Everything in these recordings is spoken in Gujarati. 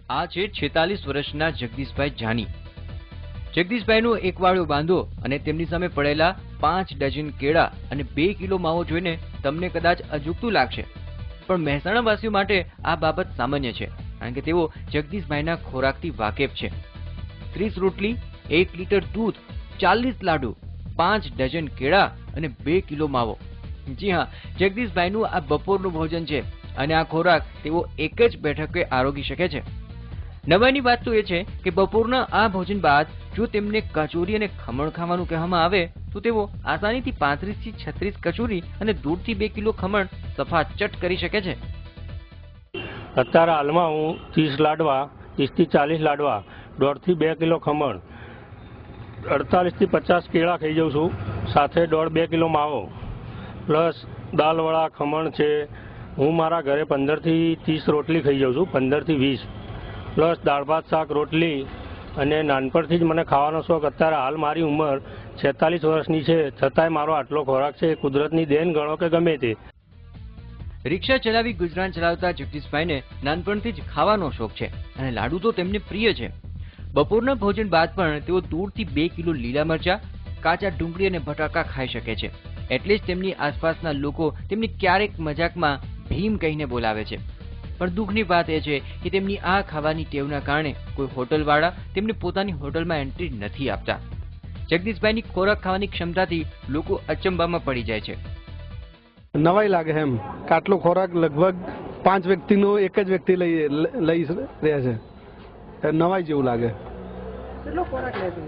આ છે 46 વર્ષના જગદીશભાઈ જાની। જગદીશભાઈનો એક વાળો બાંધો અને તેમની સામે પડેલા 5 ડઝન કેળા અને 2 કિલો માવો જોઈને તમને કદાચ અજુગતું લાગશે, પણ મહેસાણાવાસીઓ માટે આ બાબત સામાન્ય છે, કારણ કે તેઓ જગદીશભાઈના ખોરાકથી વાકેફ છે। 30 રોટલી, 1 લીટર દૂધ, 40 લાડુ, 5 ડઝન કેળા અને 2 કિલો માવો। જી હા, જગદીશભાઈનું આ બપોરનું ભોજન છે અને આ ખોરાક તેઓ એક જ બેઠકે આરોગી શકે છે। નવાઈની વાત તો એ છે કે બપોરના આ ભોજન બાદ જો તેમને કચોરી અને ખમણ ખાવાનું કહેવામાં આવે તો તેઓ આસાનીથી 35 થી 36 કચોરી અને દૂધથી 2 કિલો ખમણ સફાચટ કરી શકે છે। અત્યારે હાલમાં હું 30 લાડવા, 30 થી 40 લાડવા, 1.5 થી 2 કિલો ખમણ, 48 થી 50 કેળા ખાઈ જાઉં છું, સાથે 1.5-2 કિલો માવો પ્લસ દાલવાળા ખમણ છે। હું મારા ઘરે 15 થી 30 રોટલી ખાઈ જાઉં છું, 15 થી 20 પ્લસ દાળ ભાત શાક રોટલી, અને નાનપણથી જ મને ખાવાનો શોખ। અત્યારે હાલ મારી ઉંમર 46 વર્ષની છે, છતાંય મારો આટલો ખોરાક છે, કુદરતની દેન ગણો કે ગમે તે। રિક્ષા ચલાવી ગુજરાન ચલાવતા જગદીશભાઈને નાનપણથી જ ખાવાનો શોખ છે અને લાડુ તો તેમને પ્રિય છે। બપોરના ભોજન બાદ પણ તેઓ દૂધથી 2 કિલો લીલા મરચા, કાચા ડુંગળી અને બટાકા ખાઈ શકે છે, એટલે જ તેમની આસપાસના લોકો તેમને ક્યારેક મજાકમાં ભીમ કહીને બોલાવે છે। પણ દુઃખની વાત એ છે કે તેમની આ ખાવાની ટેવના કારણે કોઈ હોટલવાળા તેમને પોતાની હોટલમાં એન્ટ્રી નથી આપતા। જગદીશભાઈની ખોરાક ખાવાની ક્ષમતાથી લોકો અચંબામાં પડી જાય છે। નવાઈ લાગે એમ કે આટલો ખોરાક લગભગ 5 વ્યક્તિનો એક જ વ્યક્તિ લઈ રહ્યા છે, નવાઈ જેવું લાગે। કેટલો ખોરાક લે છે?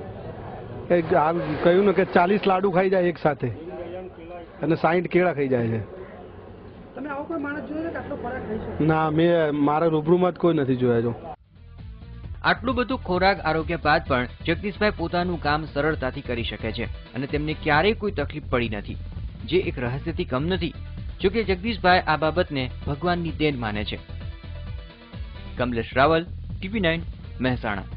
હાલ કહ્યું ને કે 40 લાડુ ખાઈ જાય એક સાથે અને 60 કેળા ખાઈ જાય છે। તમે આવો કોઈ માણસ જોયો કે આટલો ખોરાક ખાઈ શકે? ના, મેં મારા રૂબરૂમાં જ કોઈ નથી જોયા જો। આટલું બધું ખોરાક આરોગ્ય બાદ પણ જગદીશભાઈ પોતાનું કામ સરળતાથી કરી શકે છે અને તેમને ક્યારેય કોઈ તકલીફ પડી નથી, જે એક રહસ્યથી કમ નથી। જોકે જગદીશભાઈ આ બાબતને ભગવાનની દેન માને છે। કમલેશ રાવલ, TV9, મહેસાણા।